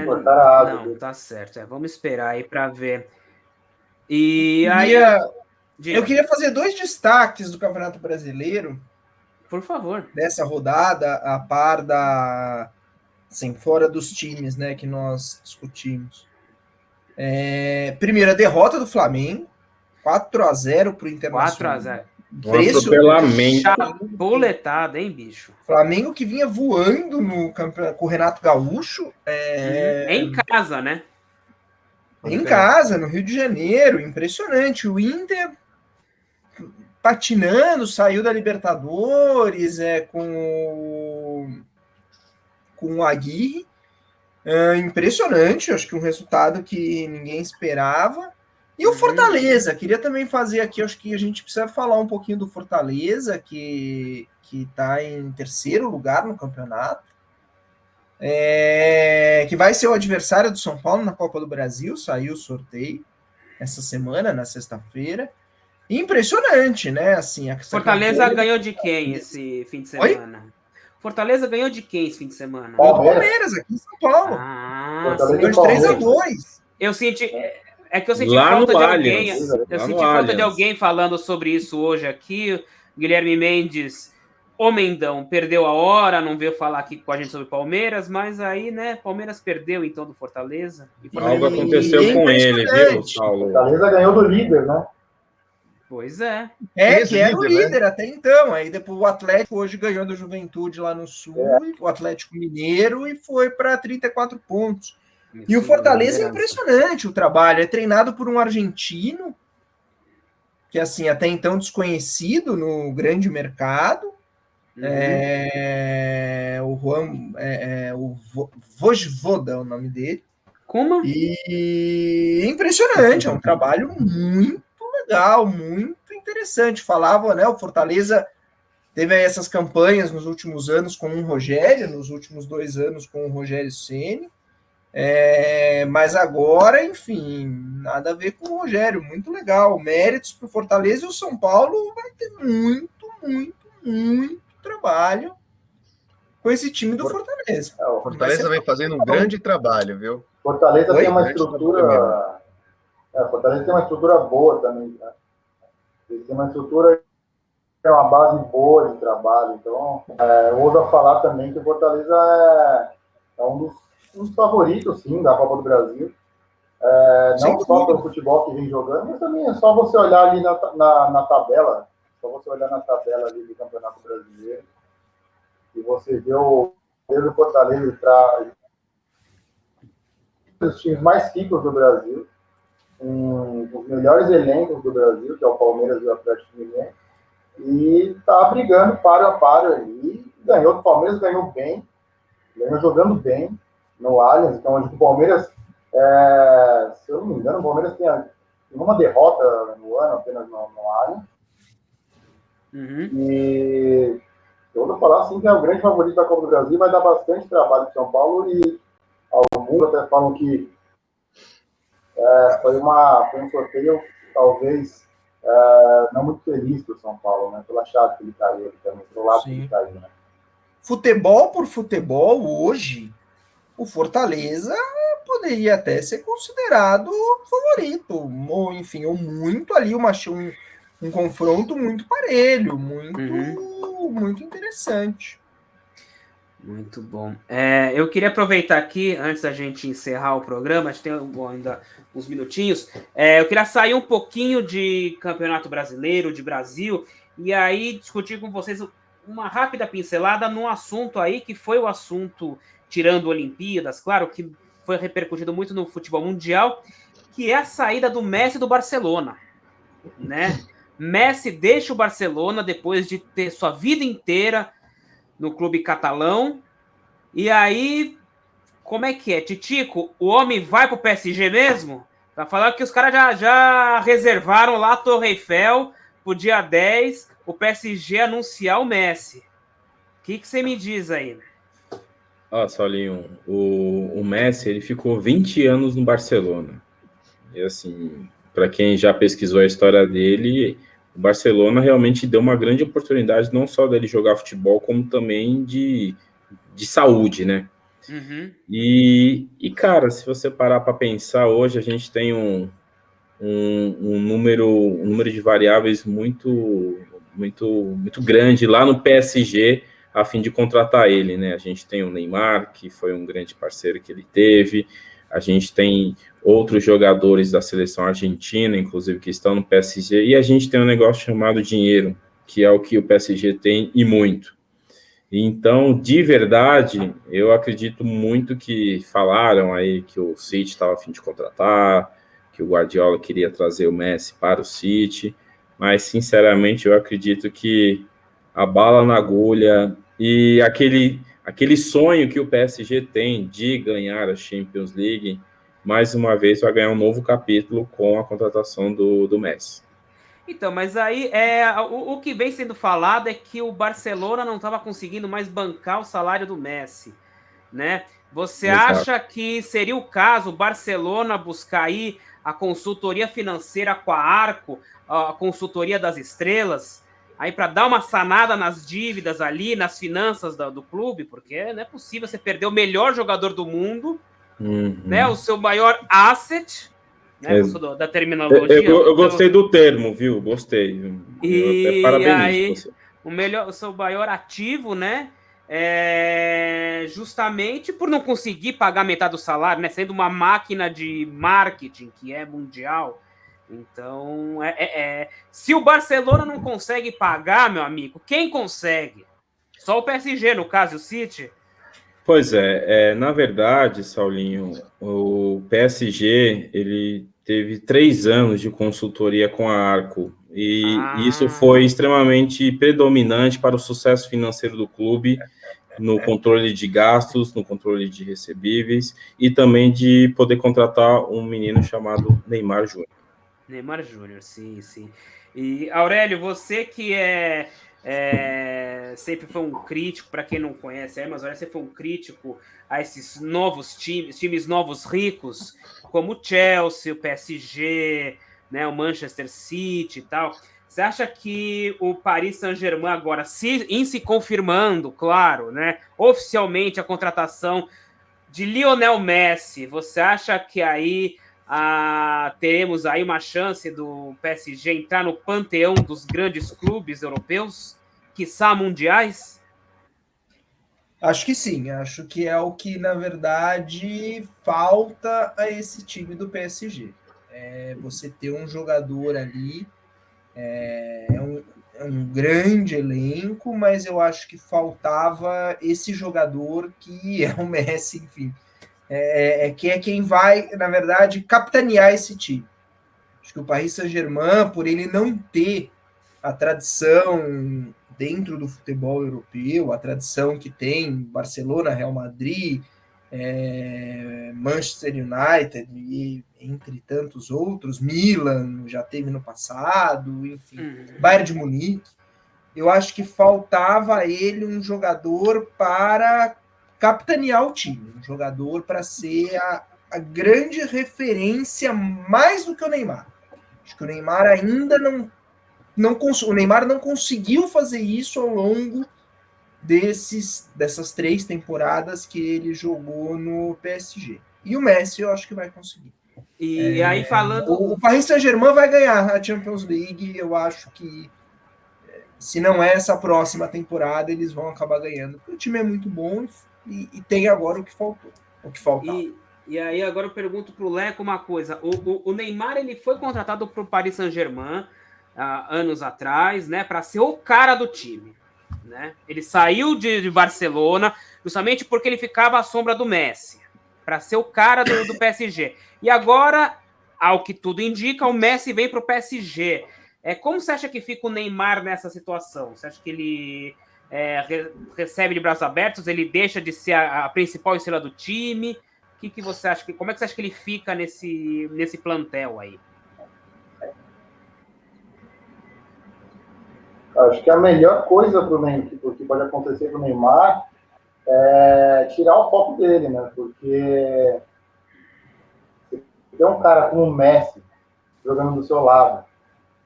Não, tá certo. Vamos esperar aí para ver. E aí. Eu queria fazer 2 destaques do Campeonato Brasileiro. Por favor. Dessa rodada, a par da. Assim, fora dos times, né, que nós discutimos. Primeiro, a derrota do Flamengo. 4-0 para o Internacional. 4-0. Um atropelamento. Chapuletada, hein, bicho? Flamengo que vinha voando no campeonato com o Renato Gaúcho. Em casa, né? Em casa, no Rio de Janeiro. Impressionante. O Inter patinando, saiu da Libertadores com o Aguirre. Impressionante, acho que um resultado que ninguém esperava. E o Fortaleza, queria também fazer aqui, acho que a gente precisa falar um pouquinho do Fortaleza, que está em 3º lugar no campeonato, que vai ser o adversário do São Paulo na Copa do Brasil, saiu o sorteio essa semana, na sexta-feira. Impressionante, né? Assim, Fortaleza ganhou de quem esse fim de semana? Oi? Fortaleza ganhou de quem esse fim de semana? Palmeiras, aqui em São Paulo. Ganhou de 3-2. Eu senti falta de alguém. Eu senti falta de alguém falando sobre isso hoje aqui. Guilherme Mendes, o Mendão, perdeu a hora, não veio falar aqui com a gente sobre Palmeiras, mas aí, né, Palmeiras perdeu então do Fortaleza. Algo aconteceu com ele, viu, Paulo? Fortaleza ganhou do líder, né? Pois é. Que era o líder, né? Até então. Aí depois o Atlético hoje ganhou do Juventude lá no Sul, o Atlético Mineiro, e foi para 34 pontos. E o Fortaleza é impressionante o trabalho. É treinado por um argentino, que assim, até então desconhecido no grande mercado. O Juan, o Vojvoda é o nome dele. Como? E é impressionante, é um trabalho muito legal, muito interessante. Falava, né? O Fortaleza teve aí essas campanhas nos últimos anos com o Rogério, nos últimos 2 anos com o Rogério Ceni, mas agora, enfim, nada a ver com o Rogério, muito legal. Méritos para o Fortaleza, e o São Paulo vai ter muito trabalho com esse time do Fortaleza. O Fortaleza vem fazendo um grande trabalho, viu? Fortaleza tem uma estrutura. Fortaleza tem uma estrutura boa também, né? Ele tem uma estrutura que é uma base boa de trabalho. Então, eu ouso falar também que o Fortaleza é um dos favoritos, sim, da Copa do Brasil. Não só pelo futebol que vem jogando, mas também é só você olhar ali na tabela. Só você olhar na tabela ali do Campeonato Brasileiro e você vê o Fortaleza para os times mais ricos do Brasil, os melhores elencos do Brasil, que é o Palmeiras e o Atlético Mineiro, e está brigando paro a paro ali. Ganhou do Palmeiras, ganhou bem, ganhou jogando bem no Allianz. Então, o Palmeiras, se eu não me engano, o Palmeiras tem uma derrota no ano apenas no Allianz. E eu vou falar assim que é o grande favorito da Copa do Brasil, vai dar bastante trabalho para São Paulo, e alguns até falam que foi um sorteio, talvez, não muito feliz para o São Paulo, né? Pela chave que ele caiu também, pelo lado que ele caiu, né? Futebol por futebol, hoje, o Fortaleza poderia até ser considerado favorito, ou enfim, ou muito ali, um confronto muito parelho, muito interessante. Muito bom. Eu queria aproveitar aqui, antes da gente encerrar o programa, a gente tem ainda uns minutinhos, eu queria sair um pouquinho de Campeonato Brasileiro, de Brasil, e aí discutir com vocês uma rápida pincelada num assunto aí, que foi o assunto, tirando Olimpíadas, claro, que foi repercutido muito no futebol mundial, que é a saída do Messi do Barcelona, né? Messi deixa o Barcelona depois de ter sua vida inteira no clube catalão. E aí, como é que é? Titico, o homem vai pro PSG mesmo? Tá falando que os caras já reservaram lá a Torre Eiffel pro dia 10, o PSG anunciar o Messi. O que você me diz aí? Ó, Saulinho, o Messi, ele ficou 20 anos no Barcelona. E assim, para quem já pesquisou a história dele, o Barcelona realmente deu uma grande oportunidade, não só dele jogar futebol, como também de saúde, né? Uhum. E, cara, se você parar para pensar, hoje a gente tem um número de variáveis muito grande lá no PSG a fim de contratar ele, né? A gente tem o Neymar, que foi um grande parceiro que ele teve, a gente tem outros jogadores da seleção argentina, inclusive, que estão no PSG, e a gente tem um negócio chamado dinheiro, que é o que o PSG tem e muito. Então, de verdade, eu acredito muito que falaram aí que o City estava a fim de contratar, que o Guardiola queria trazer o Messi para o City, mas, sinceramente, eu acredito que a bala na agulha e aquele sonho que o PSG tem de ganhar a Champions League, mais uma vez vai ganhar um novo capítulo com a contratação do Messi. Então, mas aí o que vem sendo falado é que o Barcelona não estava conseguindo mais bancar o salário do Messi, né? Você Exato. acha que seria o caso o Barcelona buscar aí a consultoria financeira com a Arco, a consultoria das estrelas, aí para dar uma sanada nas dívidas ali, nas finanças do clube? Porque não é possível você perder o melhor jogador do mundo, né? O seu maior asset, né? Gostou da terminologia? Eu gostei do termo, viu? Gostei. Eu até parabenizo aí, você. o seu maior ativo, né? Justamente por não conseguir pagar metade do salário, né? Sendo uma máquina de marketing que é mundial. Então, se o Barcelona não consegue pagar, meu amigo, quem consegue? Só o PSG, no caso, o City. Pois na verdade, Saulinho, o PSG, ele teve 3 anos de consultoria com a Arco, e isso foi extremamente predominante para o sucesso financeiro do clube, no controle de gastos, no controle de recebíveis, e também de poder contratar um menino chamado Neymar Júnior. Neymar Júnior, sim, sim. E, Aurélio, você que sempre foi um crítico, para quem não conhece, mas Aurélio sempre foi um crítico a esses novos times novos ricos, como o Chelsea, o PSG, né, o Manchester City e tal. Você acha que o Paris Saint-Germain agora, se confirmando, claro, né, oficialmente a contratação de Lionel Messi, você acha que aí teremos aí uma chance do PSG entrar no panteão dos grandes clubes europeus, quiçá mundiais? Acho que sim, acho que é o que, na verdade, falta a esse time do PSG. Você ter um jogador ali, é um grande elenco, mas eu acho que faltava esse jogador que é o Messi, enfim, que é quem vai, na verdade, capitanear esse time. Acho que o Paris Saint-Germain, por ele não ter a tradição dentro do futebol europeu, a tradição que tem Barcelona, Real Madrid, Manchester United e entre tantos outros, Milan já teve no passado, enfim, Bayern de Munique. Eu acho que faltava a ele um jogador para capitanear o time, um jogador para ser a grande referência mais do que o Neymar. Acho que o Neymar ainda o Neymar não conseguiu fazer isso ao longo dessas 3 temporadas que ele jogou no PSG. E o Messi eu acho que vai conseguir. E aí falando... O Paris Saint-Germain vai ganhar a Champions League, eu acho que se não é essa próxima temporada, eles vão acabar ganhando, porque o time é muito bom e tem agora o que faltou, o que faltava. E aí agora eu pergunto pro Leco uma coisa, o Neymar ele foi contratado pro Paris Saint-Germain anos atrás, né, para ser o cara do time, né? Ele saiu de Barcelona justamente porque ele ficava à sombra do Messi, para ser o cara do PSG. E agora, ao que tudo indica, o Messi vem pro PSG. Como você acha que fica o Neymar nessa situação? Você acha que ele recebe de braços abertos, ele deixa de ser a principal estrela do time? O que você acha como é que você acha que ele fica nesse plantel aí? Acho que a melhor coisa que pode acontecer para o Neymar é tirar o foco dele, né? Porque tem um cara como o Messi jogando do seu lado,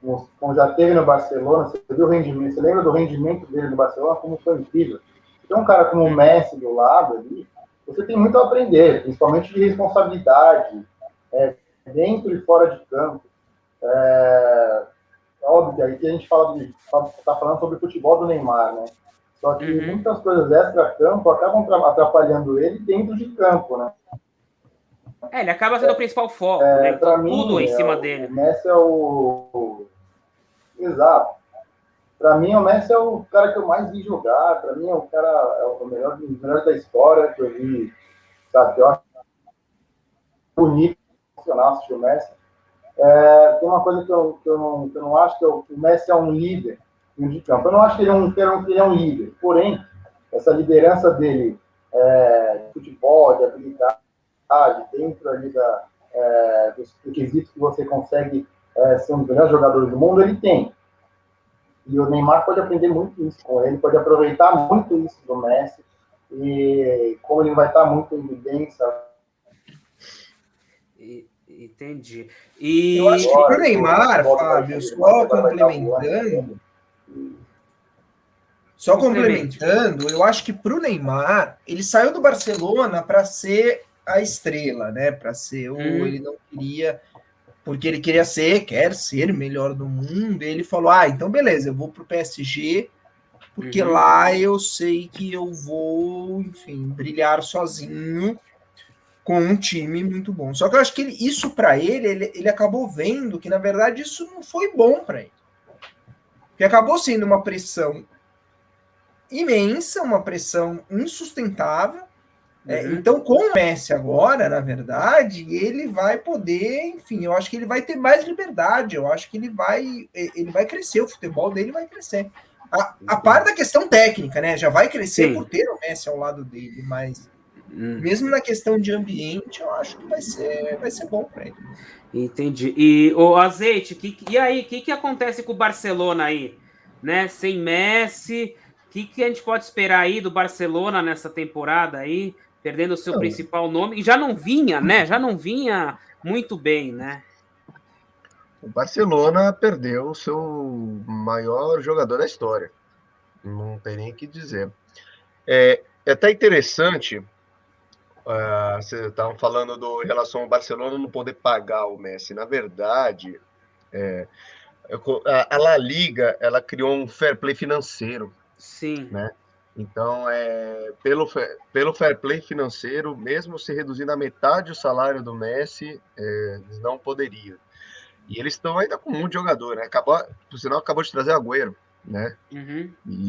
como já teve no Barcelona, você viu o rendimento, você lembra do rendimento dele no Barcelona, como foi incrível. Se tem um cara como o Messi do lado ali, você tem muito a aprender, principalmente de responsabilidade, dentro e fora de campo. Óbvio, aí que a gente está falando sobre o futebol do Neymar, né? Só que muitas coisas extra-campo acabam atrapalhando ele dentro de campo, né? Ele acaba sendo o principal foco, né? Então, Para mim, tudo em cima dele. O Messi é o... Exato. Para mim, o Messi é o cara que eu mais vi jogar. Para mim, é o cara, é o melhor da história que eu vi, sabe? Eu acho bonito, emocional assistir o Messi. Tem uma coisa que eu não acho, que o Messi é um líder de campo. Eu não acho que ele é um líder. Porém, essa liderança dele de futebol, de habilidade, dentro ali do quesito que você consegue ser um dos melhores jogadores do mundo, ele tem. E o Neymar pode aprender muito isso com ele, pode aproveitar muito isso do Messi, e como ele vai estar muito em evidência. Entendi. Eu acho que para o Neymar, Fábio, só complementando, eu acho que para o Neymar, ele saiu do Barcelona para ser a estrela, né? Para ser ele não queria, porque ele quer ser melhor do mundo. E ele falou: então beleza, eu vou pro PSG, porque lá eu sei que eu vou, enfim, brilhar sozinho com um time muito bom. Só que eu acho que isso para ele acabou vendo que na verdade isso não foi bom para ele, que acabou sendo uma pressão imensa, uma pressão insustentável. Então, com o Messi agora, na verdade, ele vai poder, enfim, eu acho que ele vai ter mais liberdade, eu acho que ele vai crescer, o futebol dele vai crescer. A par da questão técnica, né? Já vai crescer por ter o Messi ao lado dele, mas mesmo na questão de ambiente, eu acho que vai ser bom para ele. Entendi. E o Azeite, e aí, o que acontece com o Barcelona aí? Né? Sem Messi, o que a gente pode esperar aí do Barcelona nessa temporada aí, perdendo o seu principal nome? E já não vinha, né? Já não vinha muito bem, né? O Barcelona perdeu o seu maior jogador da história. Não tem nem o que dizer. É até interessante, vocês estavam falando em relação ao Barcelona não poder pagar o Messi. Na verdade, a La Liga, ela criou um fair play financeiro. Sim. Né? Então, pelo fair play financeiro, mesmo se reduzindo a metade o salário do Messi, eles não poderiam. E eles estão ainda com um jogador, né? Por sinal, acabou de trazer Agüero, né?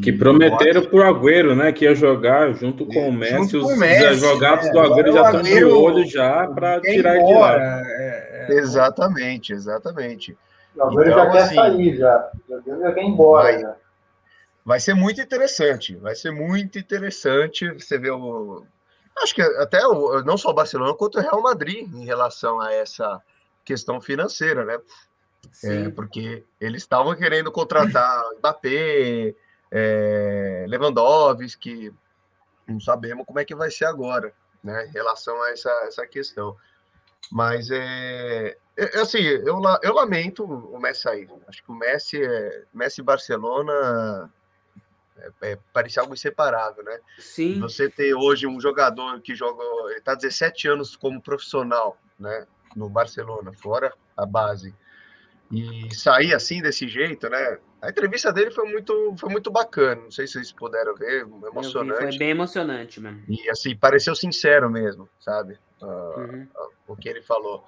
Que prometeram pro Agüero, né? Que ia jogar junto com o Messi. Os advogados do Agüero já estão de olho já para tirar ele de lá. Exatamente. O Agüero já quer sair, já quer ir embora. Vai ser muito interessante. Você vê acho que até não só o Barcelona, quanto o Real Madrid em relação a essa questão financeira, né? Porque eles estavam querendo contratar Mbappé, Lewandowski, não sabemos como é que vai ser agora, né? Em relação a essa questão. Mas assim, eu lamento o Messi sair. Acho que o Messi e Barcelona parecia algo inseparável, né? Sim. Você ter hoje um jogador que está 17 anos como profissional, né? No Barcelona, fora a base, e sair assim desse jeito, né? A entrevista dele foi muito bacana. Não sei se vocês puderam ver, emocionante. Foi bem emocionante, mano. E assim, pareceu sincero mesmo, sabe? O que ele falou.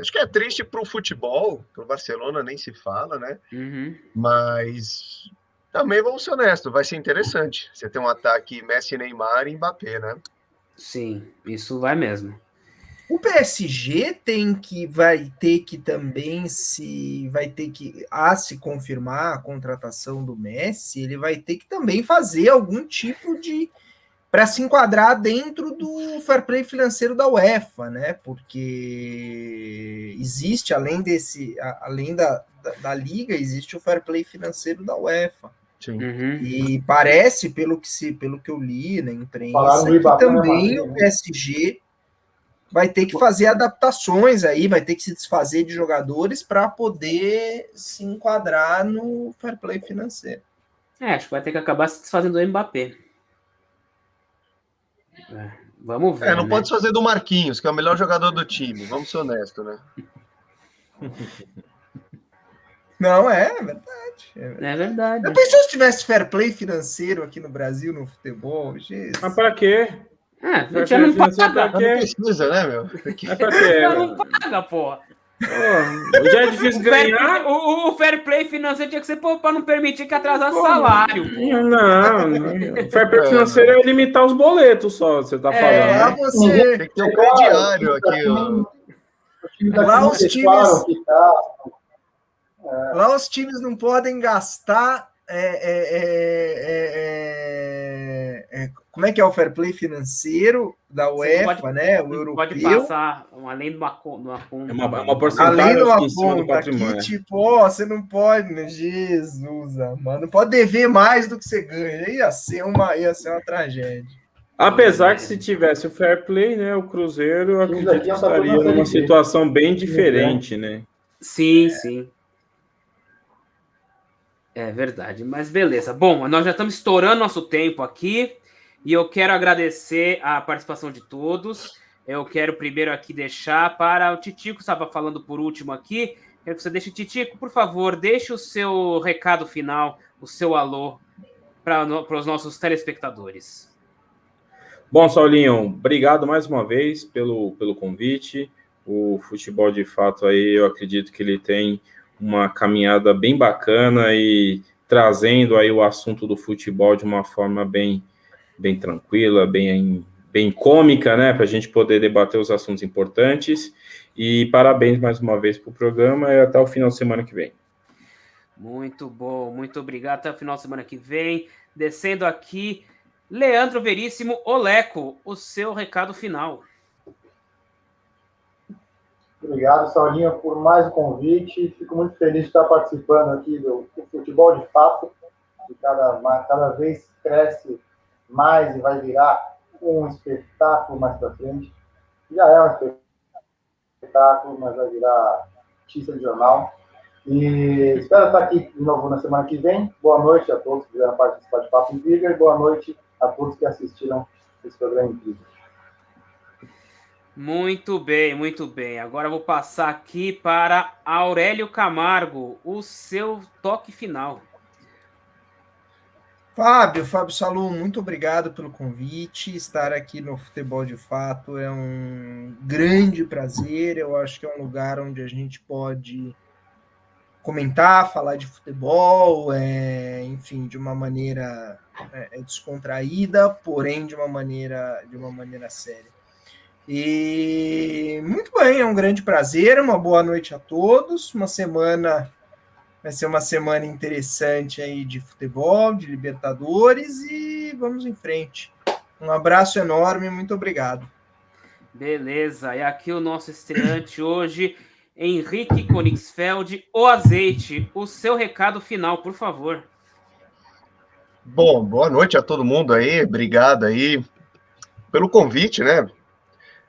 Acho que é triste para o futebol, para o Barcelona nem se fala, né? Mas também vamos ser honestos, vai ser interessante. Você tem um ataque Messi, Neymar e Mbappé, né? Sim, isso vai mesmo. O PSG vai ter que se confirmar a contratação do Messi, ele vai ter que também fazer algum tipo de para se enquadrar dentro do fair play financeiro da UEFA, né? Porque existe, além da liga, existe o fair play financeiro da UEFA. Sim. E parece, pelo que eu li na imprensa, que Mbappé, também né, o PSG vai ter que fazer adaptações aí, vai ter que se desfazer de jogadores para poder se enquadrar no fair play financeiro. Acho que vai ter que acabar se desfazendo do Mbappé. Vamos ver. Não né? pode fazer do Marquinhos, que é o melhor jogador do time. Vamos ser honestos, né? Não, é verdade. É verdade. Eu pensei se tivesse fair play financeiro aqui no Brasil, no futebol. Jesus. Mas para quê? A gente já não paga. Pra Não quê? precisa, né, meu? É pra quê? Já não paga, porra. Já é difícil ganhar. O fair play financeiro tinha que ser para não permitir que atrasasse salário. Não. O fair play financeiro é limitar os boletos só, você tá falando. Né? Você... Tem que ter um crediário aqui, ó. Lá os times... Lá os times não podem gastar. Como é que é o fair play financeiro da UEFA, né? O europeu. Pode passar além de uma conta. É uma porcentagem Além de uma em cima do conta patrimônio. aqui, tipo, você não pode, né? Jesus, mano, não pode dever mais do que você ganha. Ia ser uma tragédia. Apesar que se tivesse o fair play, né? O Cruzeiro, eu acredito que estaria numa situação bem diferente, né? Sim, sim. É verdade, mas beleza. Bom, nós já estamos estourando nosso tempo aqui e eu quero agradecer a participação de todos. Eu quero primeiro aqui deixar para o Titico, estava falando por último aqui. Quero que você deixe, Titico, por favor, deixe o seu recado final, o seu alô para os nossos telespectadores. Bom, Saulinho, obrigado mais uma vez pelo convite. O futebol, de fato, aí eu acredito que ele tem uma caminhada bem bacana e trazendo aí o assunto do futebol de uma forma bem tranquila, bem cômica, né, para a gente poder debater os assuntos importantes. E parabéns mais uma vez para o programa e até o final de semana que vem. Muito bom, muito obrigado. Até o final de semana que vem. Descendo aqui, Leandro Veríssimo, Oleco, o seu recado final. Obrigado, Saulinho, por mais um convite. Fico muito feliz de estar participando aqui do Futebol de Fato, que cada vez cresce mais e vai virar um espetáculo mais para frente. Já é um espetáculo, mas vai virar notícia de jornal. E espero estar aqui de novo na semana que vem. Boa noite a todos que fizeram participar de Papo incrível e boa noite a todos que assistiram esse programa incrível. Muito bem, muito bem. Agora eu vou passar aqui para Aurélio Camargo, o seu toque final. Fábio Salum, muito obrigado pelo convite. Estar aqui no Futebol de Fato é um grande prazer. Eu acho que é um lugar onde a gente pode comentar, falar de futebol, enfim, de uma maneira descontraída, porém de uma maneira séria. E muito bem, é um grande prazer, uma boa noite a todos. Vai ser uma semana interessante aí de futebol, de Libertadores e vamos em frente. Um abraço enorme, muito obrigado. Beleza, e aqui o nosso estreante hoje, Henrique Konixfeld, o Azeite. O seu recado final, por favor. Bom, boa noite a todo mundo aí, obrigado aí pelo convite, né?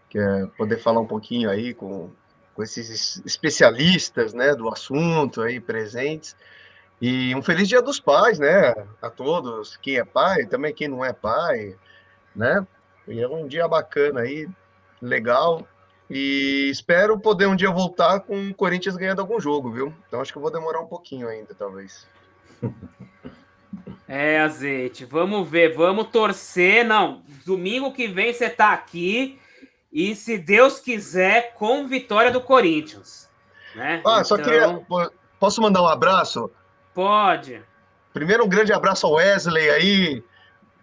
Que é poder falar um pouquinho aí com esses especialistas, né, do assunto aí presentes. E um feliz Dia dos Pais, né, a todos, quem é pai, também quem não é pai, né? E é um dia bacana aí, legal. E espero poder um dia voltar com o Corinthians ganhando algum jogo, viu? Então acho que eu vou demorar um pouquinho ainda, talvez. Azeite, vamos ver, vamos torcer. Não, domingo que vem você tá aqui e, se Deus quiser, com vitória do Corinthians, né? Só queria... Posso mandar um abraço? Pode. Primeiro, um grande abraço ao Wesley aí,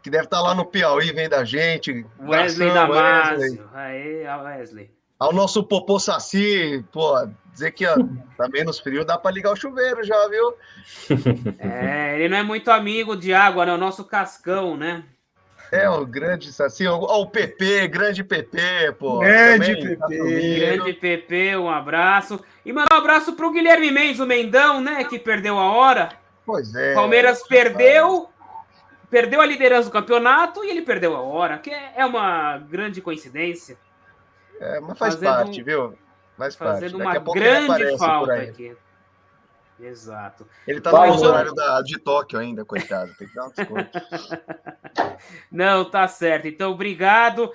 que deve estar lá no Piauí, vem da gente. Wesley Damasio. Aí, Wesley. Ao nosso Popô Saci, dizer que tá menos frio, dá para ligar o chuveiro já, viu? Ele não é muito amigo de água, né? O nosso Cascão, né? É o grande Saci, ó, o PP, grande PP, pô. Grande também tá PP. sumido. Grande PP, um abraço. E mandar um abraço pro Guilherme Mendes, o Mendão, né? Que perdeu a hora. Pois é. Palmeiras perdeu a liderança do campeonato e ele perdeu a hora, que é uma grande coincidência. Mas faz parte, viu? Faz parte. Fazendo Daqui uma a pouco ele grande aparece por falta aí. aqui. Exato. Ele tá Vai, no não. horário de Tóquio ainda, coitado. Tem que dar um desconto. Não, tá certo. Então, obrigado.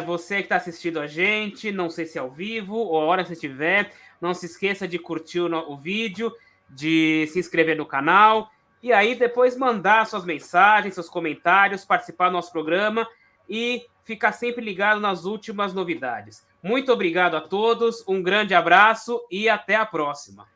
Você que está assistindo a gente, não sei se é ao vivo ou a hora que você estiver, não se esqueça de curtir o vídeo, de se inscrever no canal e aí depois mandar suas mensagens, seus comentários, participar do nosso programa e ficar sempre ligado nas últimas novidades. Muito obrigado a todos, um grande abraço e até a próxima.